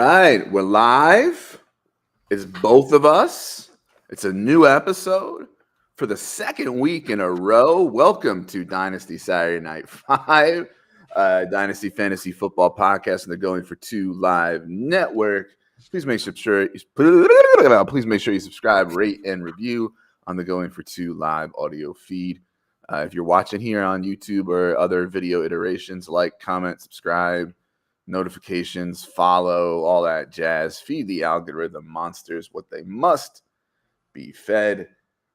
right, we're live. It's both of us. It's a new episode for the second week in a row. Welcome to Dynasty Saturday Night 5, Dynasty Fantasy Football Podcast and the Going for Two Live Network. Please make sure you subscribe, rate, and review on the Going for Two Live audio feed. If you're watching here on YouTube or other video iterations, like, comment, subscribe, notifications, follow, all that jazz. Feed the algorithm monsters what they must be fed.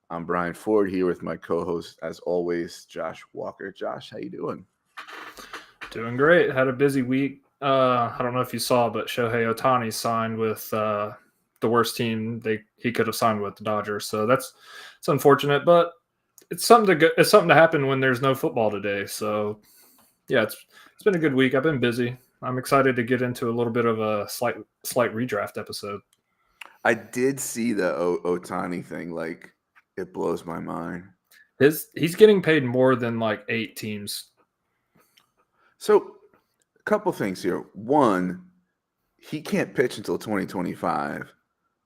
I'm Brian Ford here with my co-host, as always, Josh Walker. Josh, how you doing? Doing great. Had a busy week. I don't know if you saw, but Shohei Ohtani signed with the worst team he could have signed with, the Dodgers. So it's unfortunate, but it's something to happen when there's no football today. So yeah, it's been a good week. I've been busy. I'm excited to get into a little bit of a slight redraft episode. I did see the Ohtani thing. Like, it blows my mind. He's getting paid more than like 8 teams. So, a couple things here. One, he can't pitch until 2025.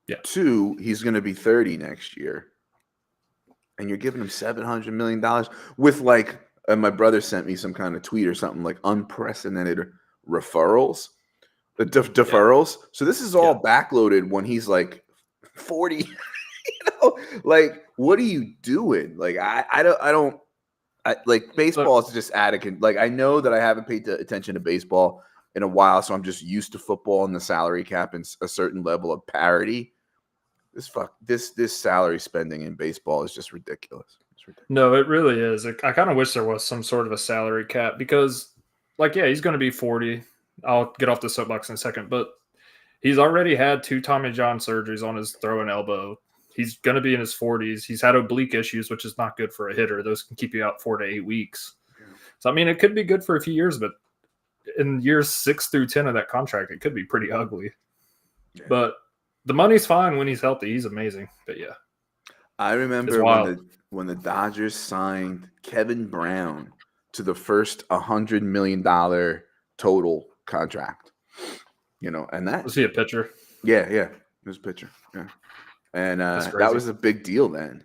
Yeah. 2, he's going to be 30 next year. And you're giving him $700 million with, like, my brother sent me some kind of tweet or something, like unprecedented referrals, the deferrals. Yeah. So this is all backloaded when he's like 40. Like, what are you doing? Like, I don't like baseball is just adequate. Like, I know that I haven't paid attention to baseball in a while, so I'm just used to football and the salary cap and a certain level of parity. This salary spending in baseball is just ridiculous. No, it really is. I kind of wish there was some sort of a salary cap because, like, yeah, he's going to be 40. I'll get off the soapbox in a second, but he's already had 2 Tommy John surgeries on his throw and elbow. He's going to be in his 40s. He's had oblique issues, which is not good for a hitter. Those can keep you out 4 to 8 weeks. Yeah. So, I mean, it could be good for a few years, but in years 6 through 10 of that contract, it could be pretty ugly. Yeah. But the money's fine when he's healthy. He's amazing. But, yeah. I remember when the Dodgers signed Kevin Brown to the first $100 million total contract, and that was he a pitcher? Yeah, he was a pitcher. Yeah, and that was a big deal then.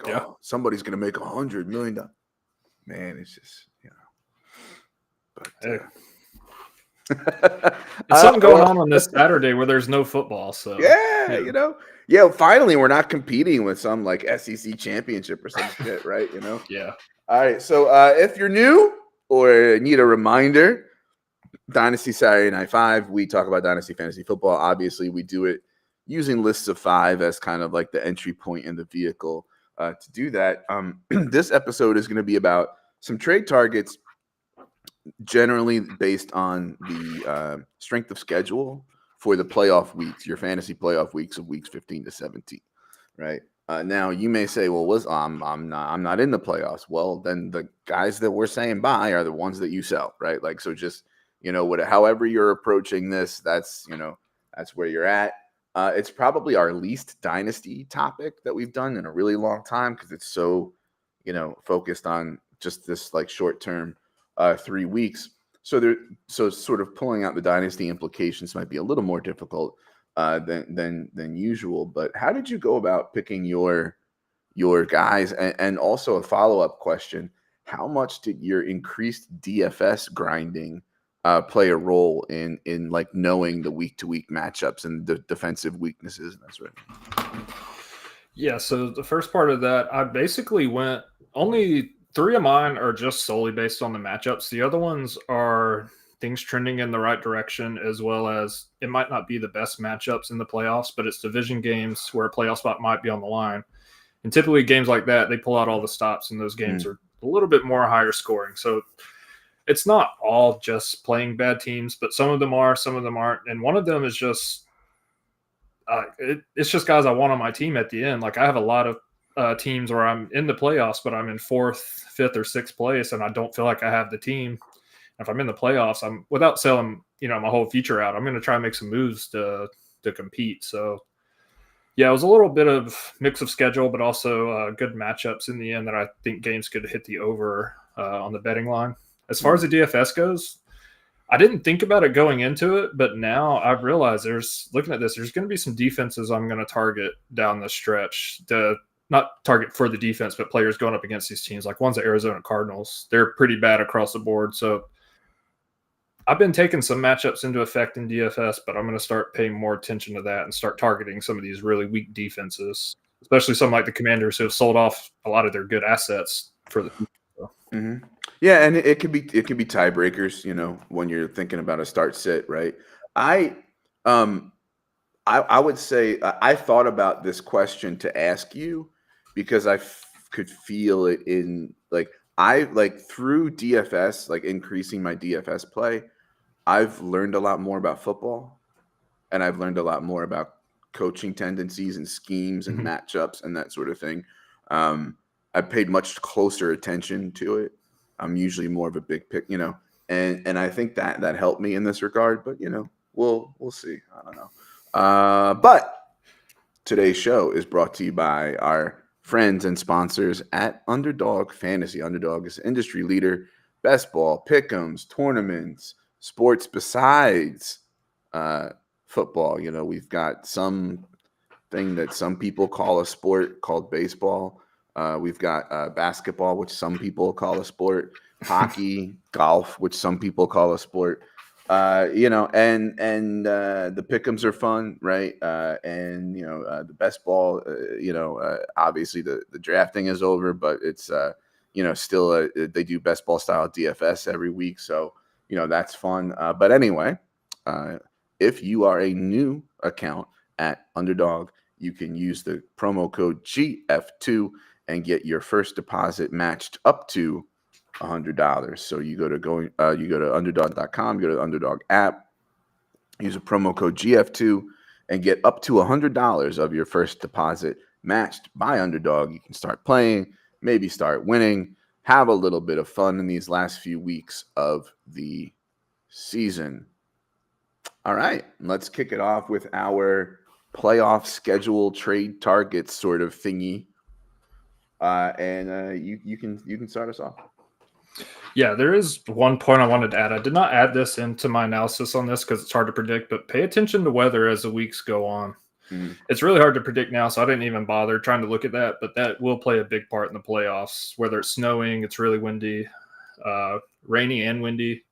Oh, somebody's gonna make $100 million. Man, it's just But hey. It's something going on this Saturday where there's no football. So yeah. Finally, we're not competing with some like SEC championship or some shit, right? Yeah. All right. So if you're new or need a reminder, Dynasty Saturday Night 5, we talk about Dynasty Fantasy Football. Obviously, we do it using lists of 5 as kind of like the entry point in the vehicle to do that. This episode is going to be about some trade targets, generally based on the strength of schedule for the playoff weeks, your fantasy playoff weeks of weeks 15 to 17, right? Now you may say, well, I'm not in the playoffs. Well, then the guys that we're saying buy are the ones that you sell, right? Like, so just, however you're approaching this, that's where you're at. It's probably our least dynasty topic that we've done in a really long time because it's so, focused on just this like short-term 3 weeks. So sort of pulling out the dynasty implications might be a little more difficult than usual. But how did you go about picking your guys? And also a follow-up question: how much did your increased DFS grinding play a role in like knowing the week-to-week matchups and the defensive weaknesses and that sort of thing? Yeah. So the first part of that, I basically went only 3 of mine are just solely based on the matchups. The other ones are things trending in the right direction, as well as it might not be the best matchups in the playoffs, but it's division games where a playoff spot might be on the line. And typically games like that, they pull out all the stops, and those games are a little bit more higher scoring. So it's not all just playing bad teams, but some of them are, some of them aren't. And one of them is just it's just guys I want on my team at the end. Like, I have a lot of teams where I'm in the playoffs, but I'm in 4th, 5th, or 6th place, and I don't feel like I have the team. If I'm in the playoffs, I'm without selling, my whole future out, I'm going to try and make some moves to compete. So, yeah, it was a little bit of mix of schedule, but also good matchups in the end that I think games could hit the over on the betting line. As far as the DFS goes, I didn't think about it going into it, but now I've realized looking at this, there's going to be some defenses I'm going to target down the stretch. Not target for the defense, but players going up against these teams, like one's the Arizona Cardinals. They're pretty bad across the board. So I've been taking some matchups into effect in DFS, but I'm going to start paying more attention to that and start targeting some of these really weak defenses, especially some like the Commanders who have sold off a lot of their good assets for the future. Mm-hmm. Yeah, and it could be tiebreakers, when you're thinking about a start sit, right? I would say I thought about this question to ask you because I could feel it in through DFS, like increasing my DFS play. I've learned a lot more about football, and I've learned a lot more about coaching tendencies and schemes and matchups and that sort of thing. I paid much closer attention to it. I'm usually more of a big pick, and I think that helped me in this regard. But we'll see. I don't know. But today's show is brought to you by our friends and sponsors at Underdog Fantasy. Underdog is industry leader, best ball, pick'ems, tournaments, sports besides football. We've got some thing that some people call a sport called baseball. We've got basketball, which some people call a sport, hockey, golf, which some people call a sport. And the pick'ems are fun, right? The best ball, obviously the drafting is over, but it's still they do best ball style DFS every week, so that's fun. But anyway, if you are a new account at Underdog, you can use the promo code GF2 and get your first deposit matched up to $100. So you go to underdog.com, go to the Underdog app, use a promo code GF2 and get up to $100 of your first deposit matched by Underdog. You can start playing, maybe start winning, have a little bit of fun in these last few weeks of the season. All right, let's kick it off with our playoff schedule trade targets sort of thingy. You can start us off. Yeah, there is one point I wanted to add. I did not add this into my analysis on this because it's hard to predict, but pay attention to weather as the weeks go on. It's really hard to predict now, so I didn't even bother trying to look at that, but that will play a big part in the playoffs, whether it's snowing, it's really windy, rainy and windy.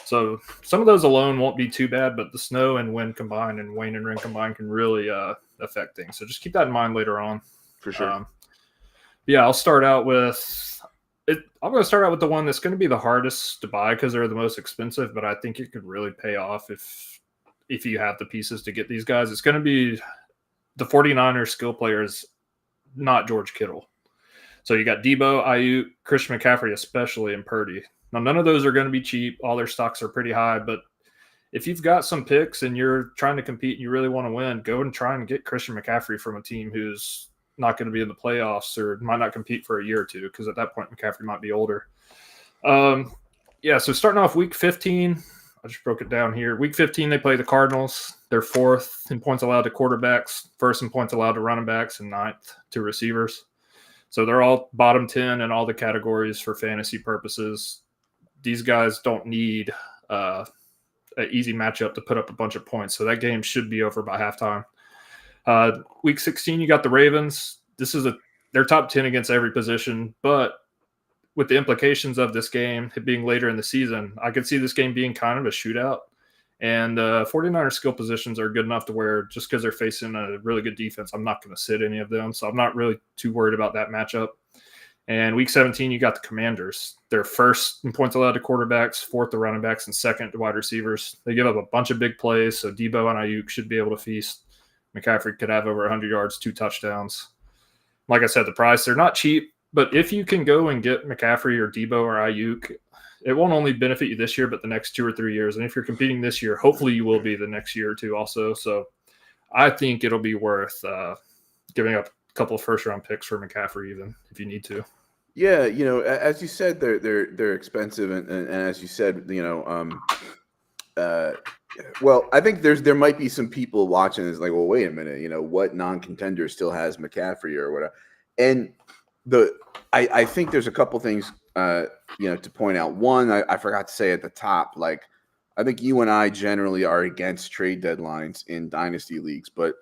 So some of those alone won't be too bad, but the snow and wind combined and rain and wind combined can really affect things. So just keep that in mind later on. For sure. I'll start out with it. I'm going to start out with the one that's going to be the hardest to buy because they're the most expensive, but I think it could really pay off if you have the pieces to get these guys. It's going to be the 49ers skill players, not George Kittle. So you got Debo, Ayuk, Christian McCaffrey, especially, and Purdy. Now, none of those are going to be cheap. All their stocks are pretty high, but if you've got some picks and you're trying to compete and you really want to win, go and try and get Christian McCaffrey from a team who's not going to be in the playoffs or might not compete for a year or two, because at that point, McCaffrey might be older. So starting off week 15, I just broke it down here. Week 15, they play the Cardinals. They're fourth in points allowed to quarterbacks, first in points allowed to running backs, and ninth to receivers. So they're all bottom 10 in all the categories for fantasy purposes. These guys don't need an easy matchup to put up a bunch of points. So that game should be over by halftime. Week 16, you got the Ravens. They're top 10 against every position, but with the implications of this game being later in the season, I could see this game being kind of a shootout. And 49ers skill positions are good enough to where just because they're facing a really good defense, I'm not going to sit any of them. So I'm not really too worried about that matchup. And week 17, you got the Commanders. They're first in points allowed to quarterbacks, fourth to running backs, and second to wide receivers. They give up a bunch of big plays, so Debo and Ayuk should be able to feast. McCaffrey could have over 100 yards, 2 touchdowns. Like I said, the price, they're not cheap, but if you can go and get McCaffrey or Debo or Ayuk, it won't only benefit you this year, but the next 2 or 3 years. And if you're competing this year, hopefully you will be the next year or two also. So I think it'll be worth giving up a couple of first-round picks for McCaffrey even if you need to. Yeah, as you said, they're expensive, and as you said, well, I think there might be some people watching is like, well, wait a minute, what non-contender still has McCaffrey or whatever, and I think there's a couple things to point out. One, I forgot to say at the top, like I think you and I generally are against trade deadlines in dynasty leagues, but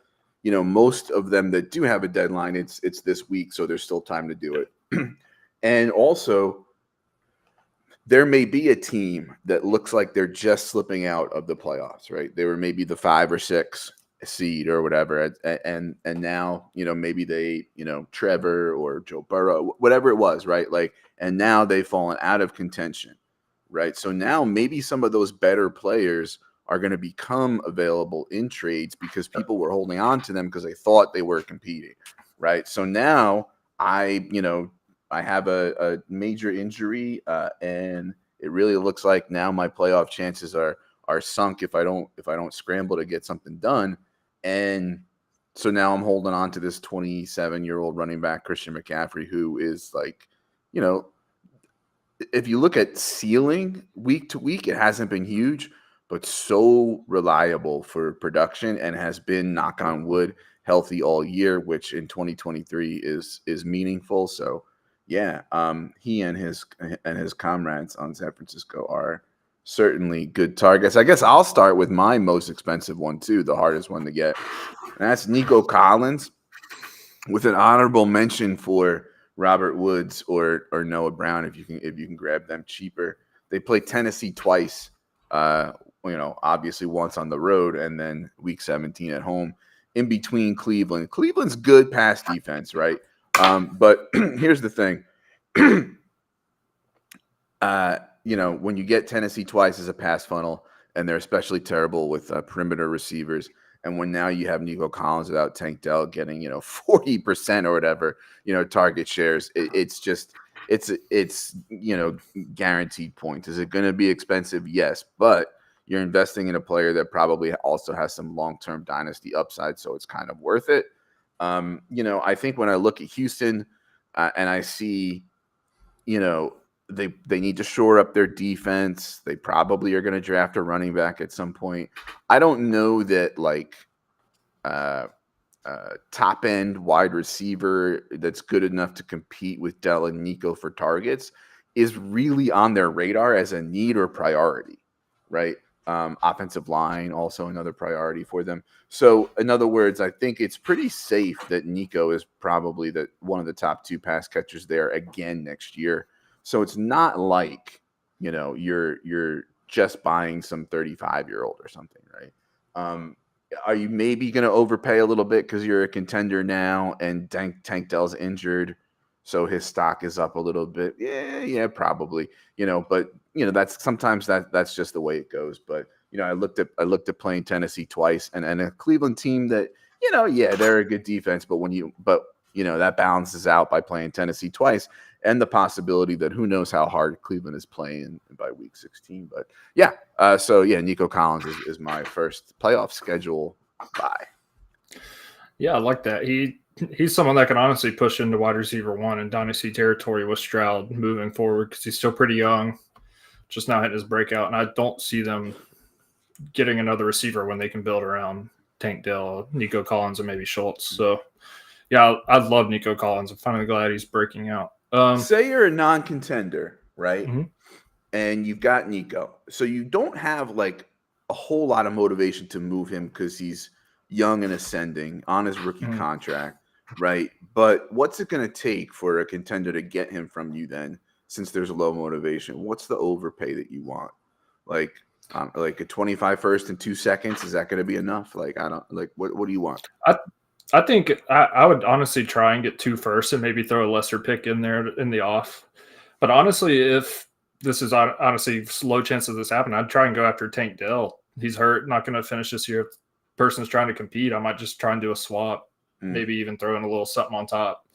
most of them that do have a deadline, it's this week, so there's still time to do it. And also, there may be a team that looks like they're just slipping out of the playoffs, right? They were maybe the 5 or 6 seed or whatever, and now maybe they Trevor or Joe Burrow, whatever it was, right? Like, and now they've fallen out of contention, right? So now maybe some of those better players are going to become available in trades because people were holding on to them because they thought they were competing, right? So now I have a major injury, and it really looks like now my playoff chances are sunk if I don't scramble to get something done. And so now I'm holding on to this 27-year-old running back, Christian McCaffrey, who is like, if you look at ceiling week to week, it hasn't been huge, but so reliable for production and has been, knock on wood, healthy all year, which in 2023 is meaningful. So yeah, he and his comrades on San Francisco are certainly good targets. I guess I'll start with my most expensive one too, the hardest one to get, and that's Nico Collins, with an honorable mention for Robert Woods or Noah Brown if you can grab them cheaper. They play Tennessee twice, obviously once on the road and then week 17 at home. In between Cleveland. Cleveland's good pass defense, right? But here's the thing. When you get Tennessee twice as a pass funnel, and they're especially terrible with perimeter receivers, and when now you have Nico Collins without Tank Dell getting 40% or whatever target shares, it's guaranteed points. Is it going to be expensive? Yes, but you're investing in a player that probably also has some long-term dynasty upside, so it's kind of worth it. I think when I look at Houston and I see, they need to shore up their defense. They probably are going to draft a running back at some point. I don't know that top end wide receiver that's good enough to compete with Dell and Nico for targets is really on their radar as a need or priority, right? Offensive line, also another priority for them. So in other words, I think it's pretty safe that Nico is probably one of the top 2 pass catchers there again next year. So it's not like, you're just buying some 35-year-old or something, right? Are you maybe going to overpay a little bit because you're a contender now and Tank Dell's injured, so his stock is up a little bit? Yeah, probably. But that's sometimes that's just the way it goes. But I looked at playing Tennessee twice and a Cleveland team that they're a good defense, but that balances out by playing Tennessee twice and the possibility that who knows how hard Cleveland is playing by week 16. But Nico Collins is my first playoff schedule buy. Yeah, I like that. He's someone that can honestly push into wide receiver 1 in dynasty territory with Stroud moving forward because he's still pretty young, just now hitting his breakout, and I don't see them getting another receiver when they can build around Tank Dell, Nico Collins, and maybe Schultz. So yeah, I love Nico Collins. I'm finally glad he's breaking out. Say you're a non-contender, right? Mm-hmm. And you've got Nico. So you don't have like a whole lot of motivation to move him because he's young and ascending on his rookie contract, right? But what's it going to take for a contender to get him from you then, since there's low motivation? What's the overpay that you want? Like a 25 first in 2 seconds? Is that going to be enough? What do you want? I think I would honestly try and get 2 firsts and maybe throw a lesser pick in there in the off. But honestly, if this is honestly low chance of this happening, I'd try and go after Tank Dell. He's hurt, not going to finish this year. If the person's trying to compete, I might just try and do a swap, maybe even throw in a little something on top.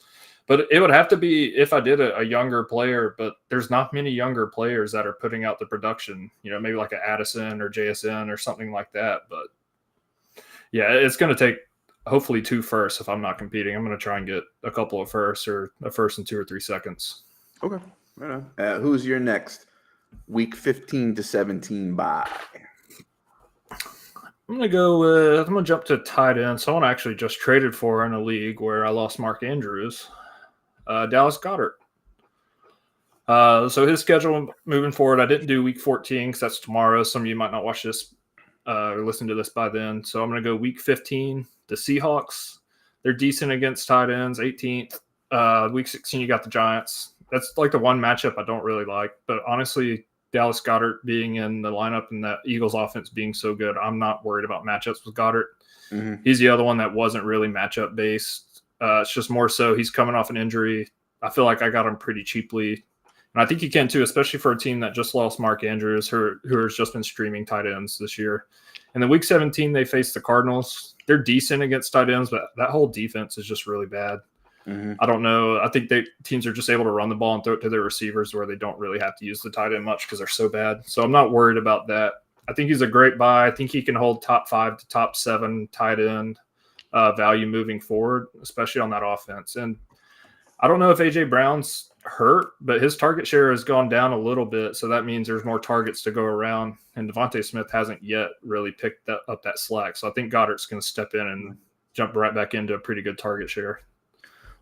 But it would have to be if I did a younger player, but there's not many younger players that are putting out the production, maybe like an Addison or JSN or something like that. But yeah, it's going to take hopefully 2 firsts if I'm not competing. I'm going to try and get a couple of firsts or a first in 2 or 3 seconds. Okay. Right on. Who's your next week 15 to 17 buy? I'm going to jump to tight end. Someone I actually just traded for in a league where I lost Mark Andrews. Dallas Goedert. So his schedule moving forward, I didn't do week 14 because that's tomorrow. Some of you might not watch this or listen to this by then. So I'm going to go week 15. The Seahawks, they're decent against tight ends, 18th. Week 16, you got the Giants. That's like the one matchup I don't really like. But honestly, Dallas Goedert being in the lineup and that Eagles offense being so good, I'm not worried about matchups with Goedert. Mm-hmm. He's the other one that wasn't really matchup based. It's just more so he's coming off an injury. I feel like I got him pretty cheaply. And I think you can too, especially for a team that just lost Mark Andrews, who has just been streaming tight ends this year. And then week 17, they face the Cardinals. They're decent against tight ends, but that whole defense is just really bad. Mm-hmm. I don't know. I think teams are just able to run the ball and throw it to their receivers where they don't really have to use the tight end much because they're so bad. So I'm not worried about that. I think he's a great buy. I think he can hold top 5 to top 7 tight end value moving forward, especially on that offense. And I don't know if A.J. Brown's hurt, but his target share has gone down a little bit. So that means there's more targets to go around. And Devontae Smith hasn't yet really picked up that slack. So I think Goddard's going to step in and jump right back into a pretty good target share.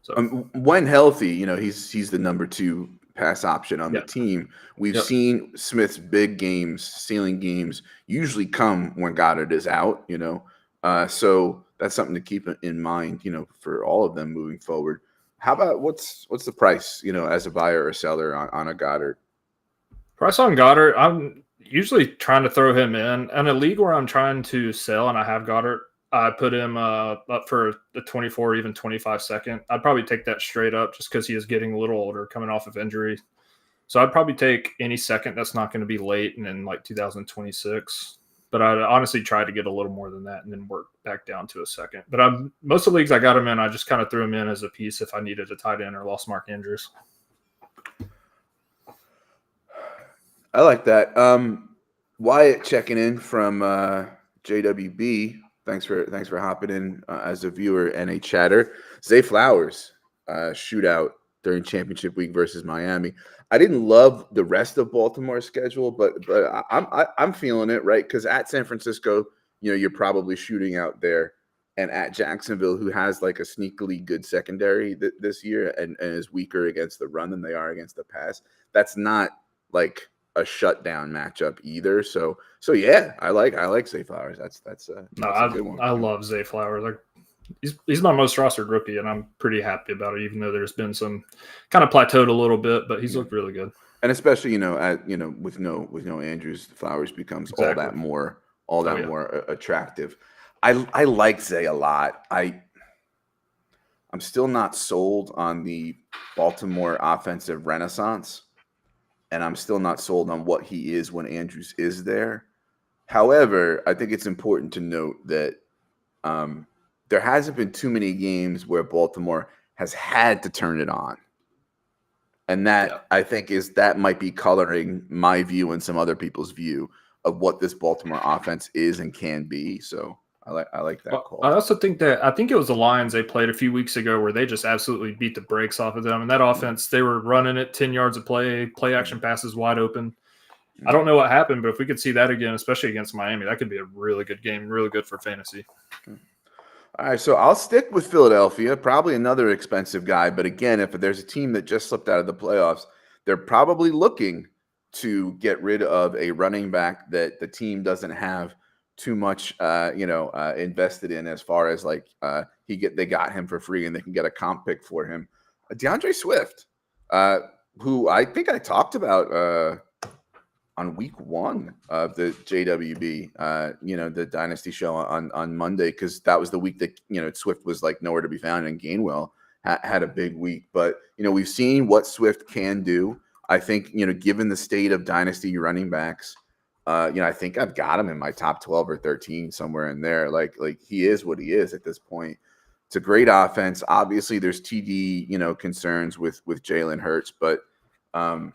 So when healthy, he's the number 2 pass option on the team. We've seen Smith's big games, ceiling games, usually come when Goddard is out, so that's something to keep in mind, for all of them moving forward. How about what's the price, as a buyer or seller on a Goddard? Price on Goddard, I'm usually trying to throw him in a league where I'm trying to sell and I have Goddard. I put him up for the 24, even 25 second. I'd probably take that straight up just because he is getting a little older, coming off of injury. So I'd probably take any second that's not going to be late and in like 2026. But I'd honestly try to get a little more than that and then work back down to a second. But most of the leagues I got him in, I just kind of threw him in as a piece if I needed a tight end or lost Mark Andrews. I like that. Wyatt checking in from JWB. Thanks for hopping in as a viewer and a chatter. Zay Flowers shootout during championship week versus Miami. I didn't love the rest of Baltimore's schedule, but I'm feeling it, right? Because at San Francisco, you're probably shooting out there, and at Jacksonville, who has like a sneakily good secondary this year and is weaker against the run than they are against the pass. That's not like a shutdown matchup either. So yeah, I like Zay Flowers. That's a good one. I love Zay Flowers. Like he's my most rostered rookie, and I'm pretty happy about it. Even though there's been some kind of plateaued a little bit, but he's looked really good. And especially with no Andrews, Flowers becomes all that more attractive. I like Zay a lot. I'm still not sold on the Baltimore offensive renaissance. And I'm still not sold on what he is when Andrews is there. However, I think it's important to note that there hasn't been too many games where Baltimore has had to turn it on. And that, I think, that might be coloring my view and some other people's view of what this Baltimore offense is and can be. So I like that call. I also think it was the Lions they played a few weeks ago where they just absolutely beat the brakes off of them. And that offense, they were running it 10 yards of play action passes wide open. I don't know what happened, but if we could see that again, especially against Miami, that could be a really good game, really good for fantasy. All right, so I'll stick with Philadelphia, probably another expensive guy. But again, if there's a team that just slipped out of the playoffs, they're probably looking to get rid of a running back that the team doesn't have too much, invested in as far as like they got him for free and they can get a comp pick for him. DeAndre Swift, who I think I talked about on week 1 of the JWB, the Dynasty show on Monday, because that was the week that Swift was like nowhere to be found, and Gainwell had a big week. But we've seen what Swift can do. I think given the state of Dynasty running backs. I think I've got him in my top 12 or 13 somewhere in there. Like he is what he is at this point. It's a great offense. Obviously, there's TD, concerns with Jalen Hurts, but when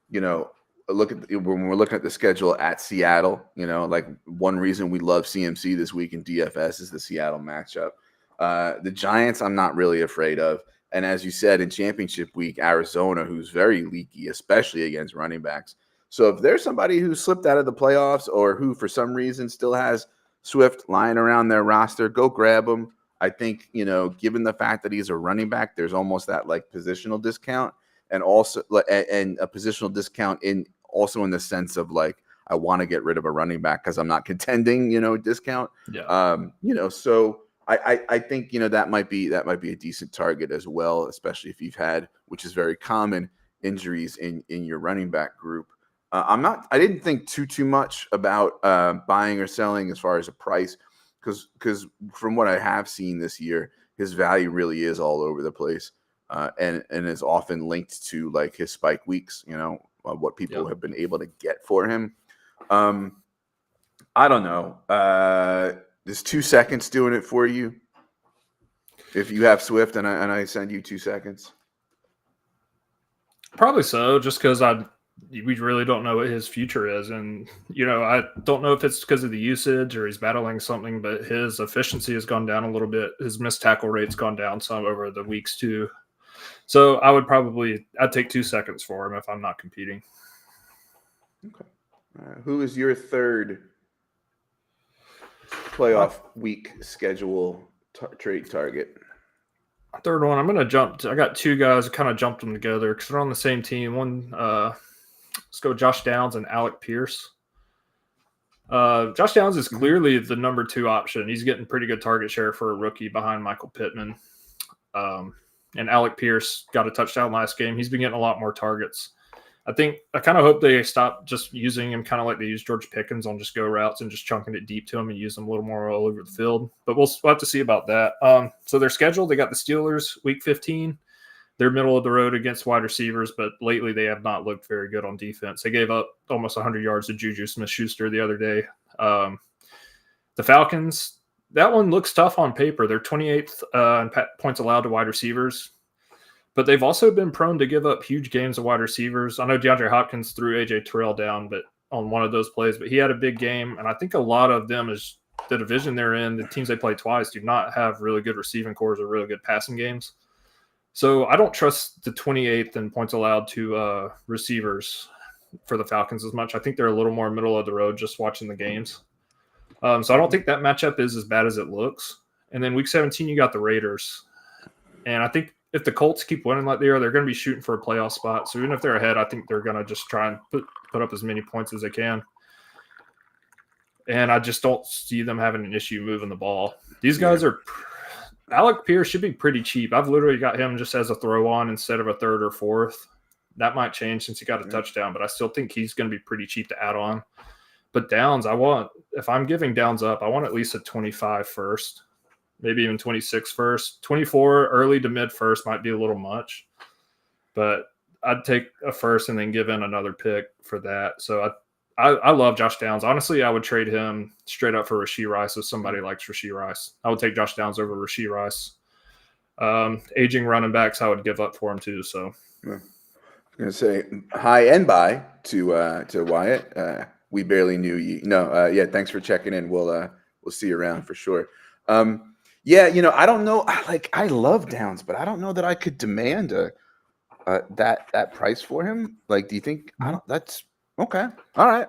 we're looking at the schedule at Seattle, like one reason we love CMC this week in DFS is the Seattle matchup. The Giants, I'm not really afraid of, and as you said, in championship week, Arizona, who's very leaky, especially against running backs. So if there's somebody who slipped out of the playoffs or who for some reason still has Swift lying around their roster, go grab him. I think, given the fact that he's a running back, there's almost that like positional discount. and also and a positional discount in the sense of like I want to get rid of a running back because I'm not contending, discount. Yeah. So I think that might be a decent target as well, especially if you've had, which is very common, injuries in your running back group. I didn't think too much about buying or selling as far as a price, because from what I have seen this year, his value really is all over the place, and is often linked to like his spike weeks. What people have been able to get for him. I don't know. Is 2 seconds doing it for you? If you have Swift and I send you 2 seconds, Probably so. Just because we really don't know what his future is, and I don't know if it's because of the usage or he's battling something, but his efficiency has gone down a little bit. His missed tackle rate's gone down some over the weeks too. So I'd take 2 seconds for him if I'm not competing. Okay. Who is your third playoff week schedule trade target? Third one, I'm going to jump. I got two guys. I kind of jumped them together because they're on the same team. One, let's go Josh Downs and Alec Pierce. Josh Downs is clearly the number 2 option. He's getting pretty good target share for a rookie behind Michael Pittman. And Alec Pierce got a touchdown last game. He's been getting a lot more targets. I kind of hope they stop just using him kind of like they use George Pickens on just go routes and just chunking it deep to him and use them a little more all over the field. But we'll have to see about that. So their schedule, they got the Steelers week 15. They're middle of the road against wide receivers, but lately they have not looked very good on defense. They gave up almost 100 yards to Juju Smith-Schuster the other day. The Falcons, that one looks tough on paper. They're 28th in points allowed to wide receivers. But they've also been prone to give up huge games of wide receivers. I know DeAndre Hopkins threw A.J. Terrell down on one of those plays, but he had a big game. And I think a lot of them is the division they're in, the teams they play twice, do not have really good receiving cores or really good passing games. So I don't trust the 28th in points allowed to receivers for the Falcons as much. I think they're a little more middle of the road just watching the games. So I don't think that matchup is as bad as it looks. And then week 17, you got the Raiders. And I think if the Colts keep winning like they are, they're going to be shooting for a playoff spot. So even if they're ahead, I think they're going to just try and put up as many points as they can. And I just don't see them having an issue moving the ball. These guys are – Alec Pierce should be pretty cheap. I've literally got him just as a throw-on instead of a third or fourth. That might change since he got a touchdown, but I still think he's going to be pretty cheap to add on. But Downs, if I'm giving Downs up, I want at least a 25 first. Maybe even 26 first. 24 early to mid first might be a little much, but I'd take a first and then give in another pick for that. So I love Josh Downs. Honestly, I would trade him straight up for Rashee Rice if somebody likes Rashee Rice. I would take Josh Downs over Rashee Rice. Aging running backs, I would give up for him too. So I'm gonna say hi and bye to Wyatt. We barely knew you. No, thanks for checking in. We'll see you around for sure. Yeah, I don't know. I love Downs, but I don't know that I could demand that price for him. Like, do you think? That's okay. All right.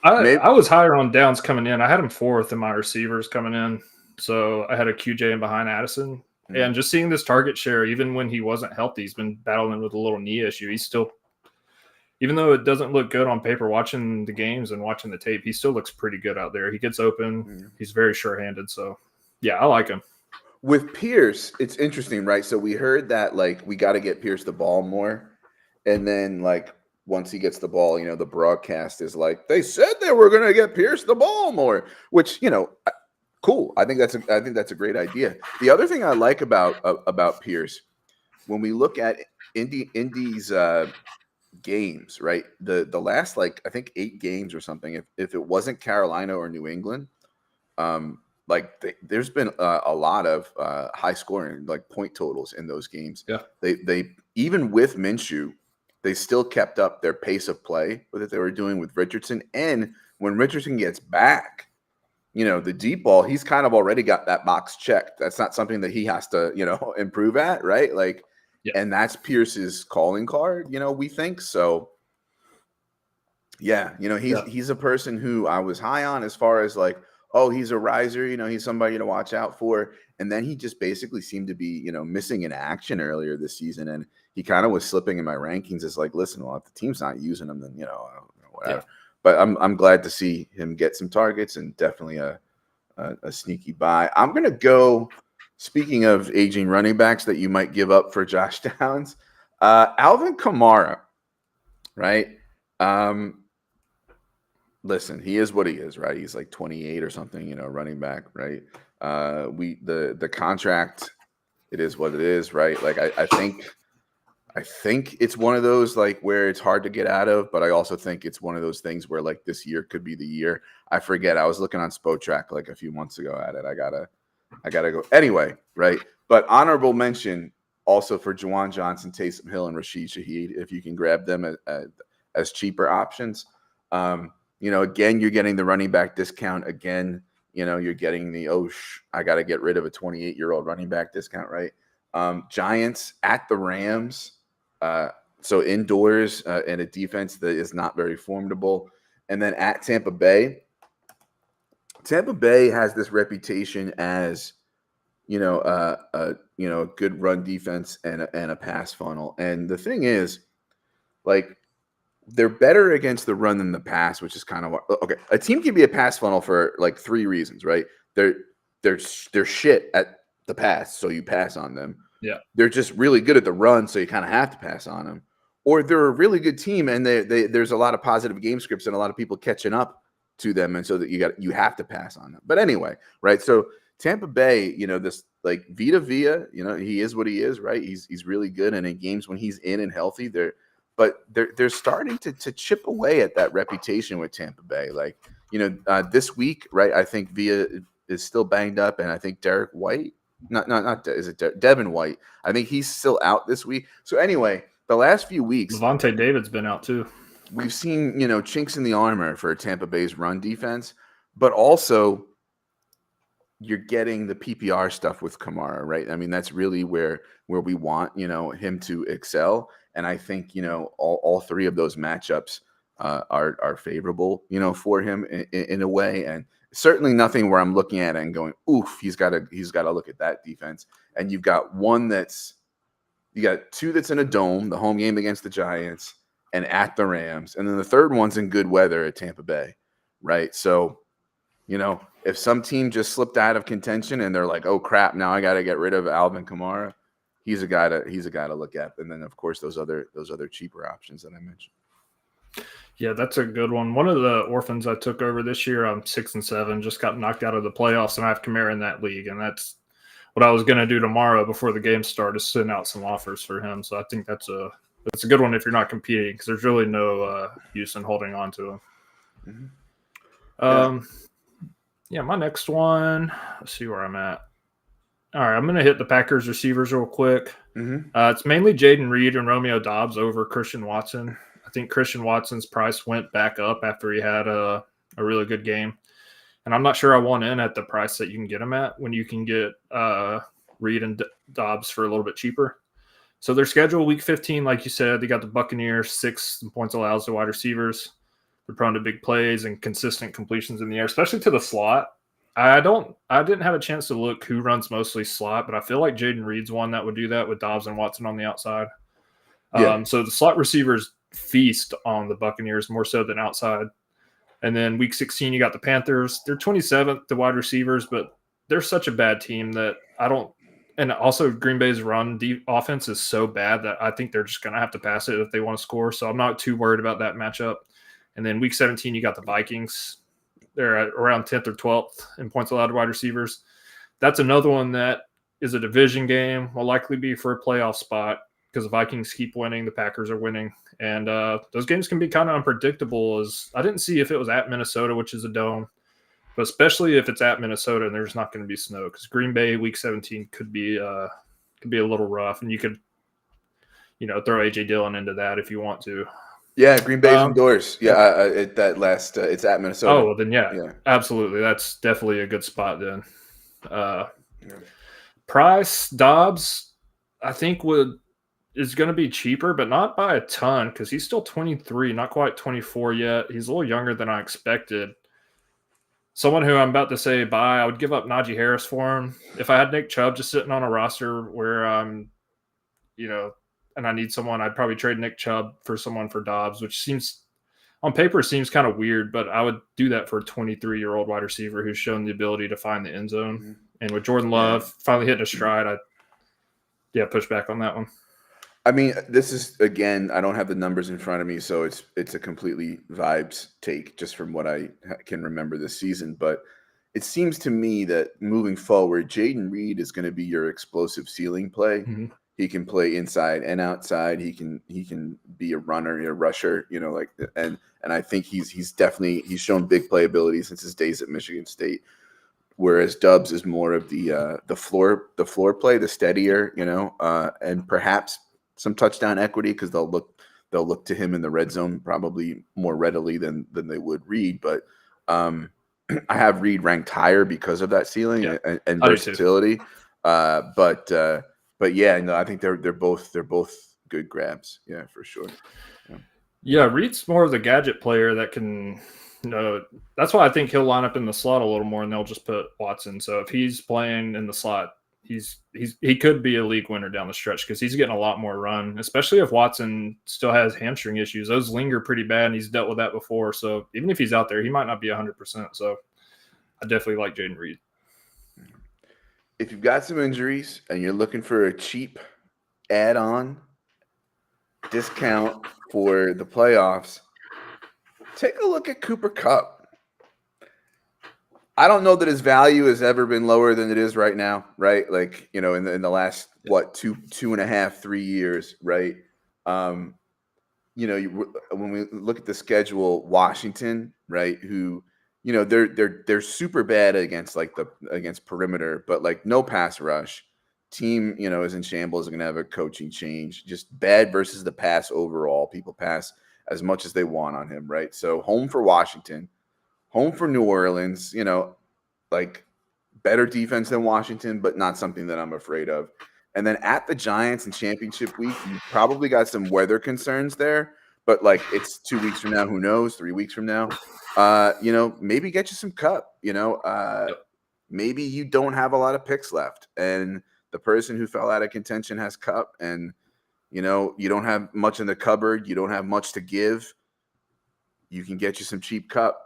I was higher on Downs coming in. I had him 4th in my receivers coming in, so I had a QJ in behind Addison. And just seeing this target share, even when he wasn't healthy, he's been battling with a little knee issue. He's still, even though it doesn't look good on paper, watching the games and watching the tape, he still looks pretty good out there. He gets open. He's very sure-handed. So, yeah, I like him. With Pierce, it's interesting, right? So we heard that, we got to get Pierce the ball more. And then, once he gets the ball, the broadcast is like, they said they were going to get Pierce the ball more, which, cool. I think that's a great idea. The other thing I like about Pierce, when we look at Indy's games, right? The last, I think 8 games or something, if it wasn't Carolina or New England, there's been a lot of high scoring, point totals in those games. Yeah. They even with Minshew, they still kept up their pace of play that they were doing with Richardson. And when Richardson gets back, the deep ball, he's kind of already got that box checked. That's not something that he has to, improve at, right? And that's Pierce's calling card, we think. So, yeah, he's a person who I was high on as far as he's a riser, he's somebody to watch out for. And then he just basically seemed to be, missing in action earlier this season. And he kind of was slipping in my rankings. It's like, listen, well, if the team's not using him, then, whatever. Yeah. But I'm glad to see him get some targets and definitely a sneaky buy. I'm going to go, speaking of aging running backs that you might give up for Josh Downs, Alvin Kamara, right? Listen, he is what he is, right? He's like 28 or something, running back, right? The contract, it is what it is, right? Like I think it's one of those like where it's hard to get out of, but I also think it's one of those things where like this year could be the year. I forget. I was looking on Spotrac like a few months ago at it. I gotta go anyway, right? But honorable mention also for Juwan Johnson, Taysom Hill, and Rashid Shaheed, if you can grab them as cheaper options. Again, you're getting the running back discount. Again, you're getting the, I got to get rid of a 28-year-old running back discount, right? Giants at the Rams. So indoors in a defense that is not very formidable. And then at Tampa Bay. Tampa Bay has this reputation as, a good run defense and a pass funnel. And the thing is, like, they're better against the run than the pass, which is kind of okay. A team can be a pass funnel for like 3 reasons, right? They're shit at the pass, so you pass on them. Yeah, they're just really good at the run, so you kind of have to pass on them. Or they're a really good team, and there's a lot of positive game scripts and a lot of people catching up to them, and so that you have to pass on them. But anyway, right? So Tampa Bay, this like Vita Vea, he is what he is, right? He's really good, and in games when he's in and healthy, they're starting to chip away at that reputation with Tampa Bay. Like, this week, right? I think Vea is still banged up, and I think Derek White, Devin White? I think he's still out this week. So anyway, the last few weeks, Levante David's been out too. We've seen, chinks in the armor for Tampa Bay's run defense, but also you're getting the PPR stuff with Kamara, right? I mean, that's really where we want, him to excel. And I think, all 3 of those matchups are favorable, for him in a way. And certainly nothing where I'm looking at it and going, oof, he's got to look at that defense. And you've got 2 that's in a dome, the home game against the Giants and at the Rams. And then the third one's in good weather at Tampa Bay, right? So, if some team just slipped out of contention and they're like, oh crap, now I got to get rid of Alvin Kamara, he's a guy to look at. And then of course those other cheaper options that I mentioned. Yeah, that's a good one. One of the orphans I took over this year, I'm 6-7, just got knocked out of the playoffs, and I have Kamara in that league, and that's what I was going to do tomorrow before the game started, send out some offers for him. So I think that's a good one if you're not competing, because there's really no use in holding on to him. Mm-hmm. My next one, let's see where I'm at. All right, I'm going to hit the Packers receivers real quick. Mm-hmm. It's mainly Jaden Reed and Romeo Doubs over Christian Watson. I think Christian Watson's price went back up after he had a really good game. And I'm not sure I want in at the price that you can get him at when you can get Reed and Doubs for a little bit cheaper. So their schedule, week 15, like you said, they got the Buccaneers, 6 points allowed to wide receivers. They're prone to big plays and consistent completions in the air, especially to the slot. I didn't have a chance to look who runs mostly slot, but I feel like Jaden Reed's one that would do that with Doubs and Watson on the outside. Yeah. So the slot receivers feast on the Buccaneers more so than outside. And then week 16, you got the Panthers. They're 27th to wide receivers, but they're such a bad team that I don't. And also Green Bay's run offense is so bad that I think they're just going to have to pass it if they want to score. So I'm not too worried about that matchup. And then week 17, you got the Vikings. They're at around 10th or 12th in points allowed to wide receivers. That's another one that is a division game, will likely be for a playoff spot because the Vikings keep winning, the Packers are winning. And those games can be kind of unpredictable. As I didn't see if it was at Minnesota, which is a dome, but especially if it's at Minnesota and there's not going to be snow, because Green Bay week 17 could be a little rough, and you could, throw AJ Dillon into that if you want to. Yeah, Green Bay's indoors. Yeah, it's at Minnesota. Oh, well, then yeah, absolutely. That's definitely a good spot then. Price, Dobbs, I think is going to be cheaper, but not by a ton because he's still 23, not quite 24 yet. He's a little younger than I expected. someone who I'm about to say bye, I would give up Najee Harris for him. If I had Nick Chubb just sitting on a roster where I'm, and I need someone, I'd probably trade Nick Chubb for someone for Dobbs, which seems on paper seems kind of weird, but I would do that for a 23-year-old wide receiver who's shown the ability to find the end zone. Mm-hmm. And with Jordan Love finally hitting a stride, push back on that one. I mean, this is, again, I don't have the numbers in front of me, so it's a completely vibes take just from what I can remember this season. But it seems to me that moving forward, Jaden Reed is going to be your explosive ceiling play. Mm-hmm. He can play inside and outside. He can be a runner, a rusher, and I think he's shown big playability since his days at Michigan State. Whereas Dubs is more of the floor play, the steadier, and perhaps some touchdown equity because they'll look to him in the red zone probably more readily than they would Reed. But I have Reed ranked higher because of that ceiling and versatility. But yeah, no, I think they're both good grabs. Yeah, for sure. Yeah, Reed's more of the gadget player that can. That's why I think he'll line up in the slot a little more, and they'll just put Watson. So if he's playing in the slot, he could be a league winner down the stretch because he's getting a lot more run, especially if Watson still has hamstring issues. Those linger pretty bad, and he's dealt with that before. So even if he's out there, he might not be 100%. So I definitely like Jaden Reed. If you've got some injuries and you're looking for a cheap add-on discount for the playoffs, take a look at Cooper Kupp. I don't know that his value has ever been lower than it is right now, right? Like, in the last, 2.5, 3 years, right? When we look at the schedule, Washington, right, who, they're super bad against perimeter, but like no pass rush. Team, is in shambles, going to have a coaching change. Just bad versus the pass overall. People pass as much as they want on him, right? So home for Washington, home for New Orleans, like better defense than Washington, but not something that I'm afraid of. And then at the Giants in championship week, you probably got some weather concerns there, but like it's 2 weeks from now, who knows, 3 weeks from now, maybe get you some Kupp, maybe you don't have a lot of picks left and the person who fell out of contention has Kupp and, you don't have much in the cupboard. You don't have much to give. You can get you some cheap Kupp.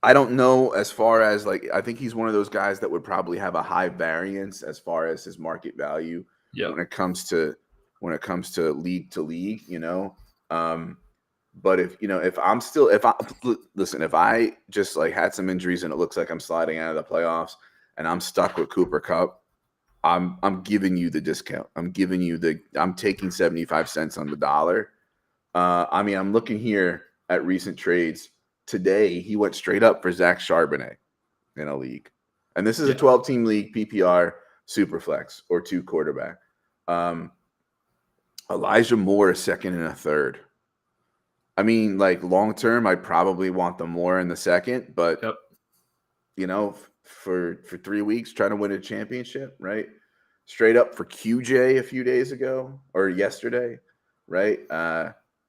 I don't know as far as I think he's one of those guys that would probably have a high variance as far as his market value when it comes to league to league, But if I just had some injuries and it looks like I'm sliding out of the playoffs and I'm stuck with Cooper Kupp, I'm giving you the discount. I'm taking 75 cents on the dollar. I'm looking here at recent trades. Today, he went straight up for Zach Charbonnet in a league. And this is a 12-team league, PPR, Superflex, or 2 quarterback. Elijah Moore, a second and a third. Long term, I'd probably want the Moore in the second, but for 3 weeks trying to win a championship, right? Straight up for QJ a few days ago or yesterday, right?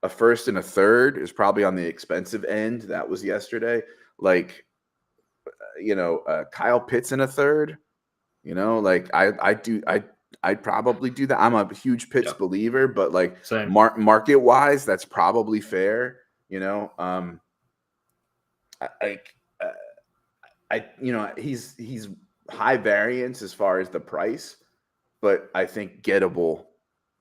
A first and a third is probably on the expensive end. That was yesterday. Kyle Pitts in a third, I'd probably do that. I'm a huge Pitts believer, but market wise, that's probably fair. He's high variance as far as the price, but I think gettable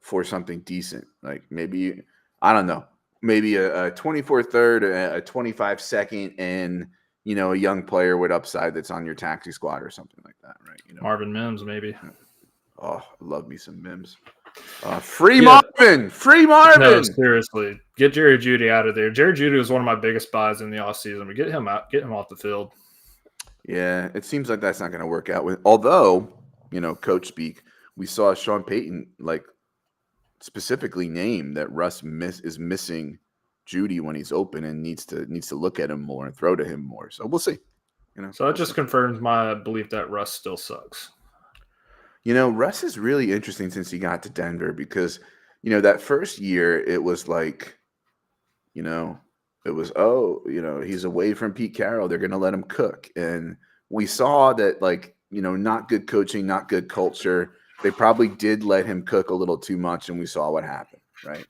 for something decent. Maybe, I don't know, maybe a 24 third, a 25 second, and a young player with upside that's on your taxi squad or something like that, right? Marvin Mims, maybe. Oh, I love me some Mims. Marvin! Free Marvin! No, seriously. Get Jerry Jeudy out of there. Jerry Jeudy was one of my biggest buys in the offseason. But get him out. Get him off the field. Yeah, it seems like that's not going to work out. Although, coach speak, we saw Sean Payton specifically name that Russ is missing Jeudy when he's open and needs to look at him more and throw to him more. So we'll see. So that just confirms my belief that Russ still sucks. Russ is really interesting since he got to Denver because, that first year it was It was, he's away from Pete Carroll. They're going to let him cook. And we saw that, like, not good coaching, not good culture. They probably did let him cook a little too much, and we saw what happened, right?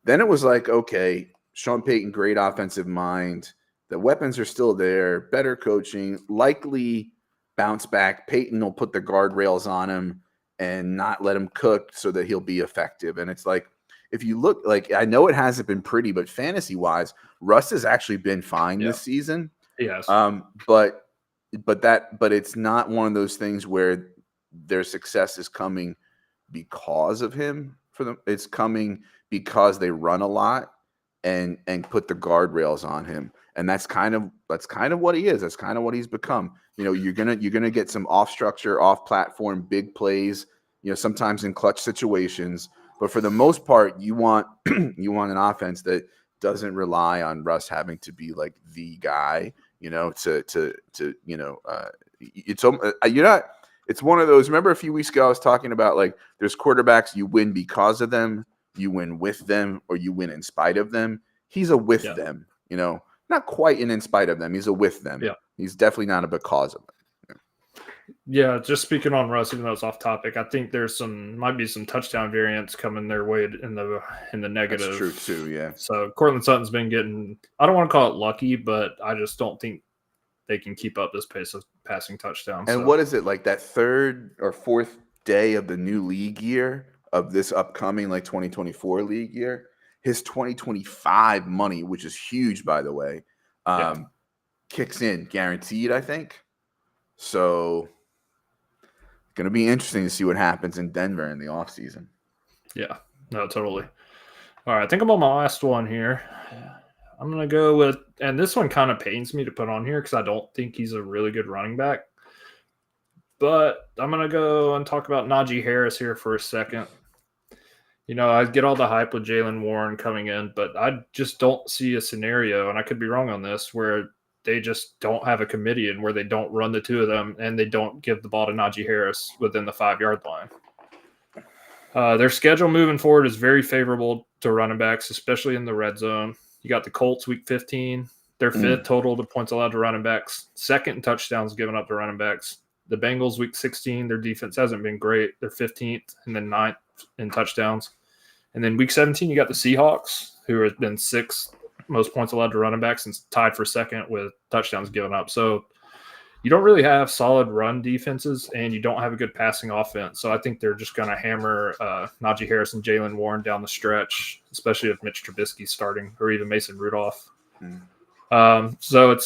Then it was like, okay, Sean Payton, great offensive mind. The weapons are still there, better coaching, likely bounce back. Payton will put the guardrails on him and not let him cook so that he'll be effective. And it's like, if you look, like, I know it hasn't been pretty, but fantasy-wise, Russ has actually been fine this season. Yes. But it's not one of those things where their success is coming because of him. For them, it's coming because they run a lot and put the guardrails on him. And that's kind of what he is. That's kind of what he's become. You're gonna get some off structure, off platform, big plays. Sometimes in clutch situations. But for the most part, you want an offense that doesn't rely on Russ having to be like the guy. It's one of those. Remember a few weeks ago I was talking about, like, there's quarterbacks you win because of them, you win with them, or you win in spite of them. He's a with them. Not quite an in spite of them. He's a with them. Yeah. He's definitely not a because of them. Yeah, just speaking on Russ, even though it's off topic, I think might be some touchdown variants coming their way in the negative. That's true too, yeah. So Cortland Sutton's been getting, I don't want to call it lucky, but I just don't think they can keep up this pace of passing touchdowns. And what is it, like that third or fourth day of the new league year of this upcoming, like, 2024 league year? His 2025 money, which is huge, by the way, kicks in guaranteed, I think. So going to be interesting to see what happens in Denver in the offseason. Yeah, no, totally. All right, I think I'm on my last one here. I'm going to go with, and this one kind of pains me to put on here because I don't think he's a really good running back. But I'm going to go and talk about Najee Harris here for a second. I get all the hype with Jaylen Warren coming in, but I just don't see a scenario, and I could be wrong on this, where they just don't have a committee and where they don't run the two of them and they don't give the ball to Najee Harris within the 5-yard line. Their schedule moving forward is very favorable to running backs, especially in the red zone. You got the Colts week 15. They're fifth total to points allowed to running backs, second in touchdowns given up to running backs. The Bengals week 16, their defense hasn't been great. They're 15th and then 9th in touchdowns. And then week 17, you got the Seahawks, who have been 6th most points allowed to running backs and tied for second with touchdowns given up. So you don't really have solid run defenses and you don't have a good passing offense. So I think they're just going to hammer Najee Harris and Jaylen Warren down the stretch, especially if Mitch Trubisky's starting or even Mason Rudolph. So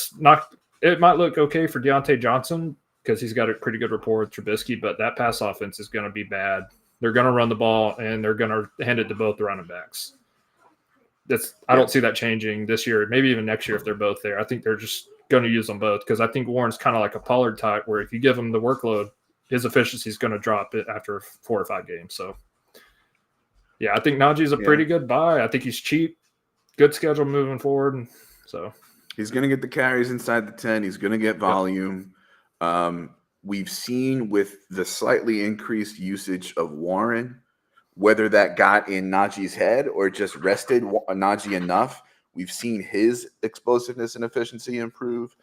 it might look okay for Deontay Johnson because he's got a pretty good rapport with Trubisky, but that pass offense is going to be bad. They're going to run the ball and they're going to hand it to both the running backs. I don't see that changing this year, maybe even next year if they're both there. I think they're just going to use them both because I think Warren's kind of like a Pollard type where if you give him the workload, his efficiency is going to drop it after 4 or 5 games. So, yeah, I think Najee's a pretty good buy. I think he's cheap, good schedule moving forward. And so he's going to get the carries inside the 10. He's going to get volume. We've seen with the slightly increased usage of Warren, whether that got in Najee's head or just rested Najee enough, we've seen his explosiveness and efficiency improve.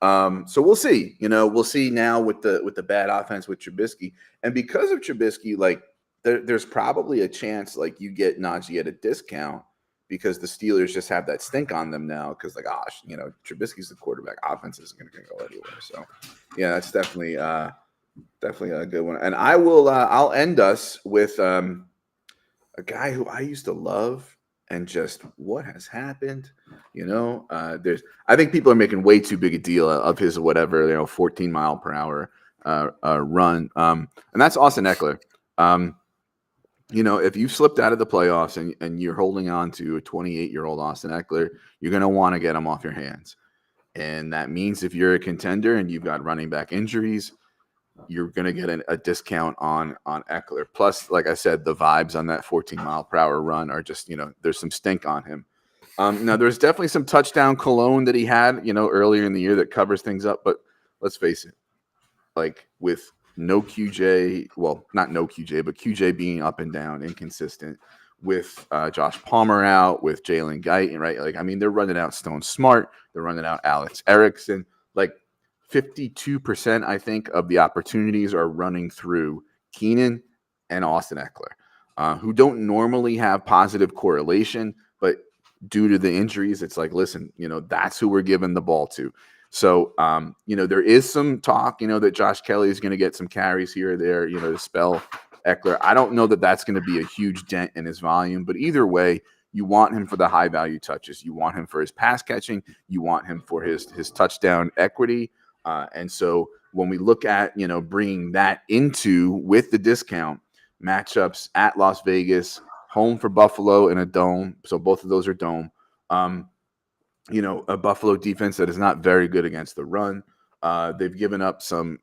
So we'll see. We'll see now with the bad offense with Trubisky. And because of Trubisky, like there's probably a chance like you get Najee at a discount because the Steelers just have that stink on them now because, like, gosh, Trubisky's the quarterback. Offense isn't going to go anywhere. So, yeah, that's definitely a good one. And I'll end us with a guy who I used to love and just what has happened, I think people are making way too big a deal of his whatever, 14 mile per hour run. And that's Austin Eckler. If you've slipped out of the playoffs and you're holding on to a 28-year-old Austin Eckler, you're going to want to get him off your hands. And that means if you're a contender and you've got running back injuries, you're going to get a discount on Eckler. Plus, like I said, the vibes on that 14 mile per hour run are just, there's some stink on him. Now, there's definitely some touchdown cologne that he had, earlier in the year that covers things up. But let's face it, like with no QJ, well, not no QJ, but QJ being up and down, inconsistent, with Josh Palmer out, with Jalen Guyton, right? Like, I mean, they're running out Stone Smart, they're running out Alex Erickson. Like 52%, I think, of the opportunities are running through Keenan and Austin Eckler, who don't normally have positive correlation, but due to the injuries, it's like, listen, that's who we're giving the ball to. So, there is some talk, that Josh Kelly is going to get some carries here or there, to spell Eckler. I don't know that that's going to be a huge dent in his volume, but either way, you want him for the high value touches. You want him for his pass catching. You want him for his touchdown equity. And so when we look at, bringing that into with the discount matchups at Las Vegas, home for Buffalo in a dome. So both of those are dome. A Buffalo defense that is not very good against the run. They've given up some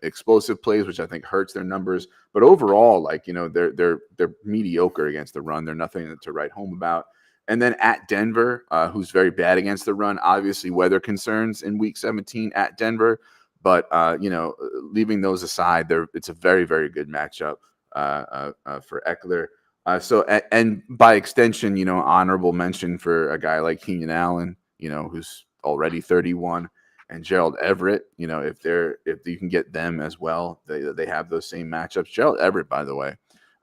explosive plays, which I think hurts their numbers. But overall, they're mediocre against the run. They're nothing to write home about. And then at Denver, who's very bad against the run. Obviously, weather concerns in Week 17 at Denver. But leaving those aside, it's a very, very good matchup for Eckler. And by extension, honorable mention for a guy like Keenan Allen, who's already 31. And Gerald Everett, if you can get them as well, they have those same matchups. Gerald Everett, by the way,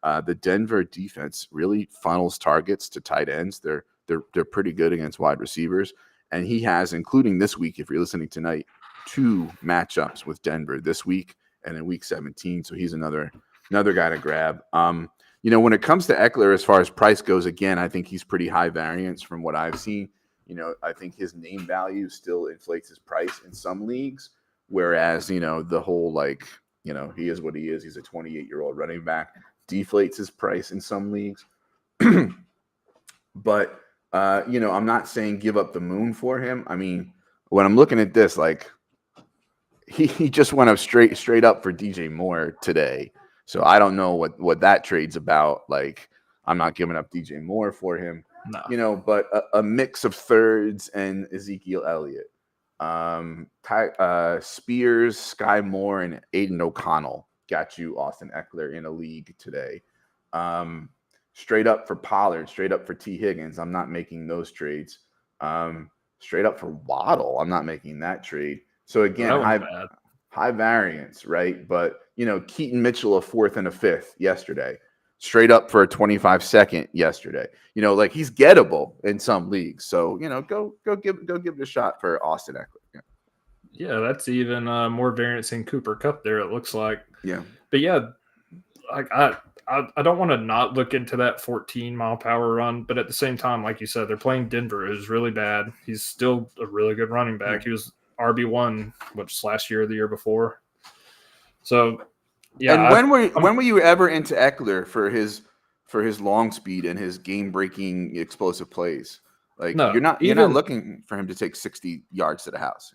the Denver defense really funnels targets to tight ends. They're pretty good against wide receivers, and he has, including this week, if you're listening tonight, 2 matchups with Denver this week and in Week 17. So he's another guy to grab. When it comes to Eckler, as far as price goes, again, I think he's pretty high variance from what I've seen. I think his name value still inflates his price in some leagues, whereas, the whole, he is what he is. He's a 28-year-old running back, deflates his price in some leagues. But, I'm not saying give up the moon for him. I mean, when I'm looking at this, he just went up straight up for DJ Moore today. So I don't know what that trade's about. I'm not giving up DJ Moore for him. No. But a mix of thirds and Ezekiel Elliott, Spears, Sky Moore, and Aiden O'Connell got you Austin Eckler in a league today. Straight up for Pollard, straight up for T. Higgins. I'm not making those trades. Straight up for Waddle. I'm not making that trade. So again, high variance, right? But Keaton Mitchell, a 4th and a 5th yesterday. Straight up for a 25-second yesterday. He's gettable in some leagues. So, go give it a shot for Austin Eckler. Yeah, that's even more variance in Cooper Kupp there, it looks like. Yeah. But yeah, I don't want to not look into that 14-mile-per-hour run, but at the same time, like you said, they're playing Denver, who's really bad. He's still a really good running back. He was RB1, last year or the year before. So yeah. And when were you ever into Eckler for his long speed and his game-breaking explosive plays? You're not looking for him to take 60 yards to the house,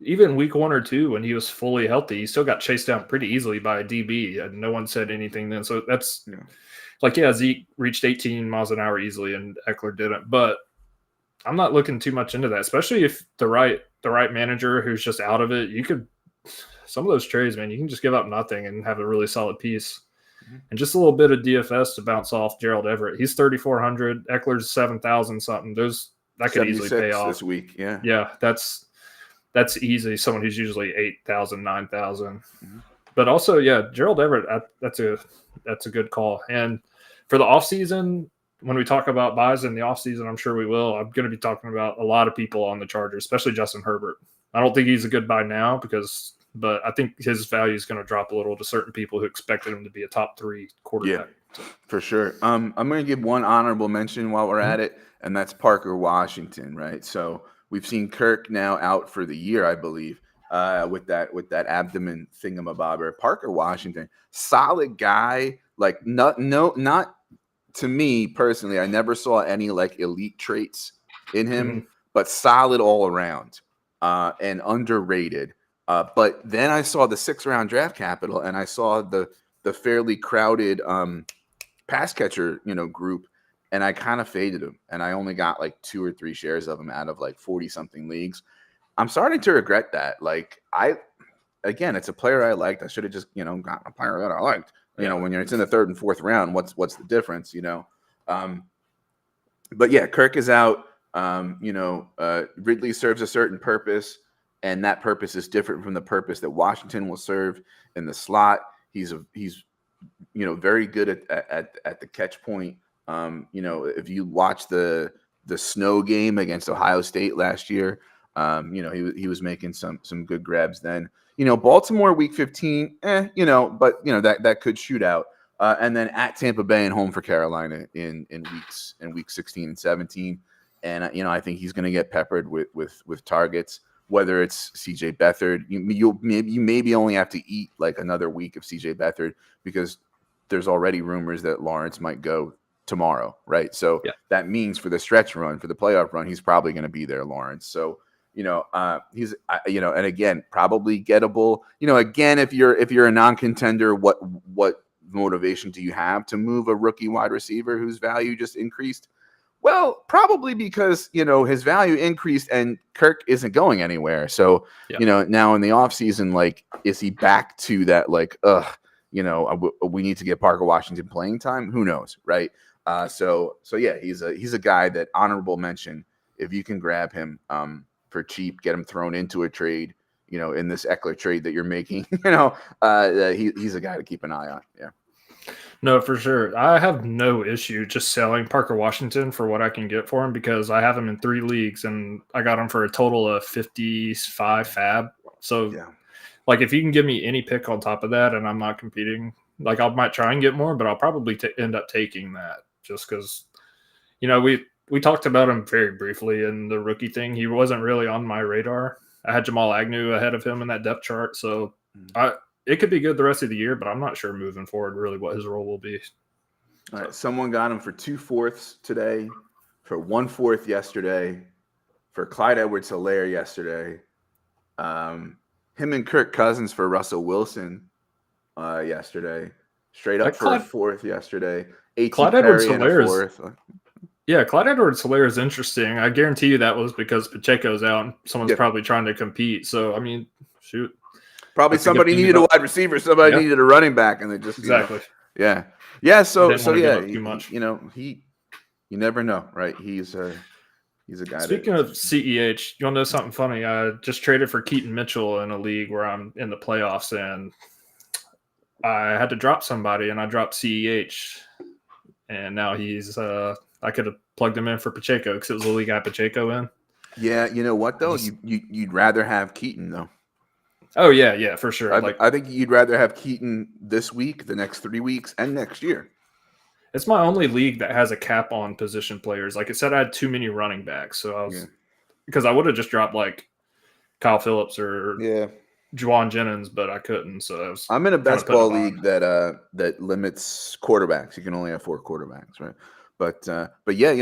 Even week 1 or 2, when he was fully healthy, he still got chased down pretty easily by a DB, and no one said anything then. So that's Zeke reached 18 miles an hour easily, and Eckler didn't. But I'm not looking too much into that, especially if the right manager who's just out of it. You could. Some of those trades, man, you can just give up nothing and have a really solid piece. Mm-hmm. And just a little bit of DFS to bounce off Gerald Everett. He's 3,400. Eckler's 7,000 something. That could easily pay off this week. Yeah. Yeah. That's easy. Someone who's usually 8,000, 9,000. Mm-hmm. But also, yeah, Gerald Everett, that's a good call. And for the offseason, when we talk about buys in the offseason, I'm sure we will. I'm going to be talking about a lot of people on the Chargers, especially Justin Herbert. I don't think he's a good buy now but I think his value is going to drop a little to certain people who expected him to be a top 3 quarterback. Yeah, for sure. I'm going to give one honorable mention while we're at it, and that's Parker Washington, right? So we've seen Kirk now out for the year, I believe, with that abdomen thingamabobber. Parker Washington, solid guy. Not to me personally, I never saw any elite traits in him, but solid all around and underrated. But then I saw the 6th-round draft capital, and I saw the fairly crowded pass catcher, group, and I kind of faded him. And I only got 2 or 3 shares of him out of 40-something leagues. I'm starting to regret that. Again, it's a player I liked. I should have just, gotten a player that I liked. When it's in the 3rd and 4th round, what's the difference? But yeah, Kirk is out. Ridley serves a certain purpose, and that purpose is different from the purpose that Washington will serve in the slot. He's very good at the catch point. If you watch the snow game against Ohio State last year, he was making some good grabs then. Baltimore week 15, but that could shoot out. And then at Tampa Bay and home for Carolina in week 16 and 17. And I think he's going to get peppered with targets, whether it's CJ Beathard. You maybe only have to eat like another week of CJ Beathard because there's already rumors that Lawrence might go tomorrow, right? So that means for the stretch run, for the playoff run, he's probably going to be there, Lawrence. So he's and again, probably gettable. Again, if you're a non-contender, what motivation do you have to move a rookie wide receiver whose value just increased? Well, probably because his value increased and Kirk isn't going anywhere. So now in the offseason, like, is he back to that we need to get Parker Washington playing time? Who knows, right? So yeah, he's a guy that honorable mention if you can grab him for cheap, get him thrown into a trade. In this Eckler trade that you're making, he's a guy to keep an eye on. Yeah. No, for sure. I have no issue just selling Parker Washington for what I can get for him because I have him in 3 leagues and I got him for a total of 55 fab. So, like, if you can give me any pick on top of that and I'm not competing, like, I might try and get more, but I'll probably end up taking that just because, we talked about him very briefly in the rookie thing. He wasn't really on my radar. I had Jamal Agnew ahead of him in that depth chart, so it could be good the rest of the year, but I'm not sure moving forward really what his role will be. All right, someone got him for 2/4 today, for 1/4 yesterday, for Clyde Edwards-Helaire yesterday. Him and Kirk Cousins for Russell Wilson yesterday. Straight up for a 4th yesterday. Clyde Edwards-Helaire Clyde Edwards-Helaire is interesting. I guarantee you that was because Pacheco's out and someone's probably trying to compete. So, I mean, shoot. Probably somebody needed a wide receiver, somebody needed a running back, and they just exactly. Yeah. So yeah, too much. You never know, right? He's a guy. Speaking of CEH, you want to know something funny? I just traded for Keaton Mitchell in a league where I'm in the playoffs, and I had to drop somebody, and I dropped CEH, and now he's I could have plugged him in for Pacheco because it was the league I had Pacheco in. Yeah, you know what though? You'd rather have Keaton though. Oh yeah, for sure. I think you'd rather have Keaton this week, the next 3 weeks, and next year. It's my only league that has a cap on position players. Like it said, I had too many running backs, so because I would have just dropped like Kyle Phillips or Juwan Jennings, but I couldn't. So I'm in a best ball league that limits quarterbacks. You can only have 4 quarterbacks, right? But yeah,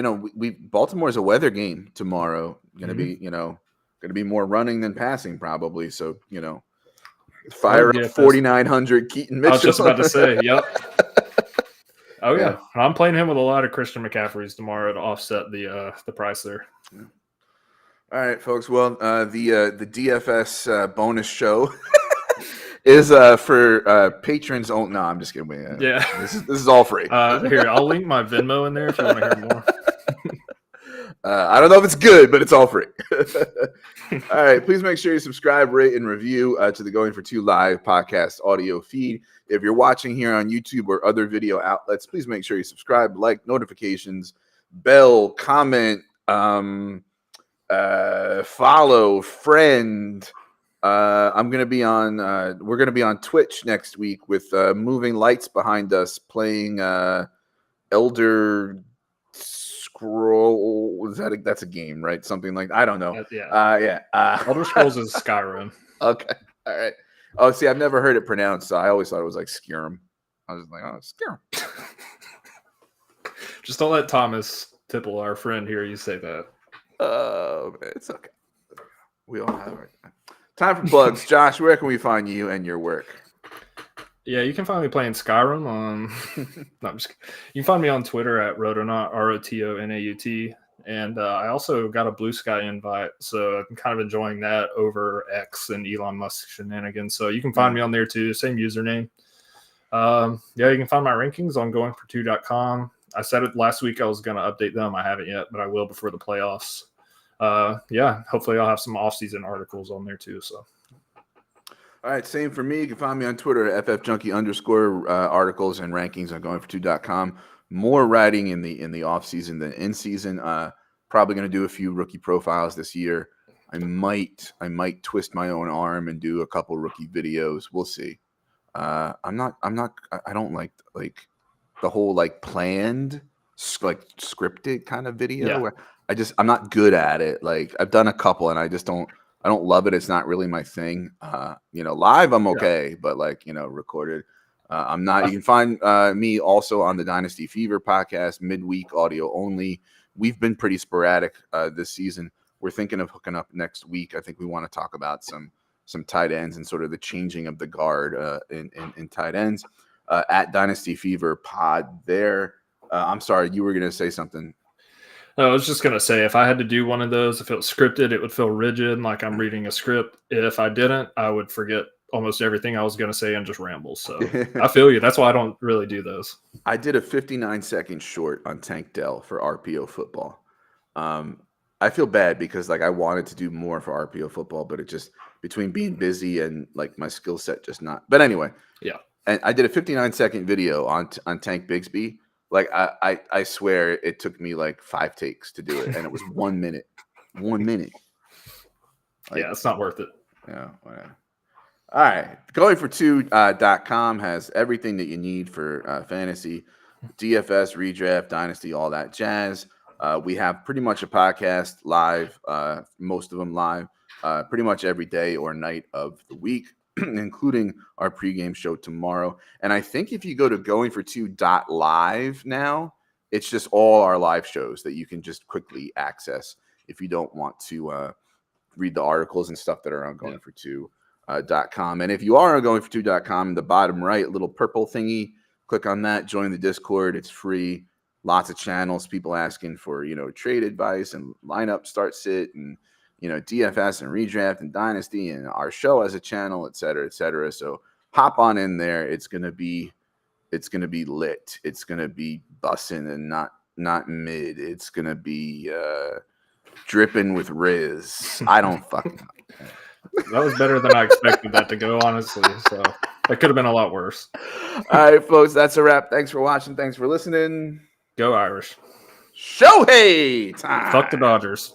Baltimore's a weather game tomorrow. Going to be more running than passing probably. So, fire up 4,900 Keaton Mitchell. I was just about to say, yep. Oh, yeah. I'm playing him with a lot of Christian McCaffreys tomorrow to offset the price there. Yeah. All right, folks. Well, the DFS bonus show is for patrons. Oh, no, I'm just kidding. Yeah. This is all free. Here, I'll link my Venmo in there if you want to hear more. I don't know if it's good, but it's all free. All right. Please make sure you subscribe, rate, and review to the Going for Two live podcast audio feed. If you're watching here on YouTube or other video outlets, please make sure you subscribe, like, notifications, bell, comment, follow, friend. We're going to be on Twitch next week with moving lights behind us playing Elder Scroll. That's a game, right? Something like, I don't know. Elder Scrolls is Skyrim. Okay. All right. Oh, see, I've never heard it pronounced, so I always thought it was like Skyrim. I was like, oh, Skyrim. Just don't let Thomas Tipple, our friend here, you say that. It's okay. We all have it. Time for plugs. Josh, where can we find you and your work? Yeah, you can find me playing Skyrim on. No, I'm just kidding. You can find me on Twitter at Rotonaut, ROTONAUT. And I also got a Blue Sky invite, so I'm kind of enjoying that over X and Elon Musk shenanigans. So you can find me on there too, same username. You can find my rankings on goingfor2.com. I said it last week I was going to update them. I haven't yet, but I will before the playoffs. Hopefully I'll have some off-season articles on there too. So. All right, same for me. You can find me on Twitter at @ffjunkie_, articles and rankings on goingfor2.com. More writing in the off season than in season. Probably going to do a few rookie profiles this year. I might twist my own arm and do a couple rookie videos. We'll see. I don't like the whole like planned, like scripted kind of video. Yeah. Where I'm not good at it. Like I've done a couple and I don't love it. It's not really my thing. Live I'm okay, but recorded, I'm not. You can find me also on the Dynasty Fever podcast, midweek audio only. We've been pretty sporadic this season. We're thinking of hooking up next week. I think we want to talk about some tight ends and sort of the changing of the guard in tight ends at Dynasty Fever pod there. I'm sorry, you were going to say something. No, I was just going to say, if I had to do one of those, if it was scripted, it would feel rigid, like I'm reading a script. If I didn't, I would forget almost everything I was going to say and just ramble. So I feel you. That's why I don't really do those. I did a 59-second short on Tank Dell for RPO football. I feel bad because I wanted to do more for RPO football, but it just between being busy and my skill set just not. But anyway, yeah. And I did a 59-second video on Tank Bigsby. I swear it took me 5 takes to do it, and it was 1 minute. 1 minute. Yeah, it's not worth it. Yeah, whatever. All right. Goingfor2.com has everything that you need for fantasy, DFS, redraft, dynasty, all that jazz. We have pretty much a podcast live, most of them live, pretty much every day or night of the week, including our pregame show tomorrow. And I think if you go to goingfor2.live now, it's just all our live shows that you can just quickly access if you don't want to read the articles and stuff that are on goingfor2.com. And if you are on goingfor2.com, the bottom right little purple thingy, click on that, join the Discord. It's free. Lots of channels, people asking for, trade advice and lineup start sit and, DFS and redraft and dynasty and our show as a channel, et cetera, et cetera. So hop on in there. It's going to be lit. It's going to be bussing and not mid. It's going to be dripping with Riz. I don't fucking know. That was better than I expected that to go, honestly. So that could have been a lot worse. All right, folks, that's a wrap. Thanks for watching. Thanks for listening. Go Irish. Shohei time. Fuck the Dodgers.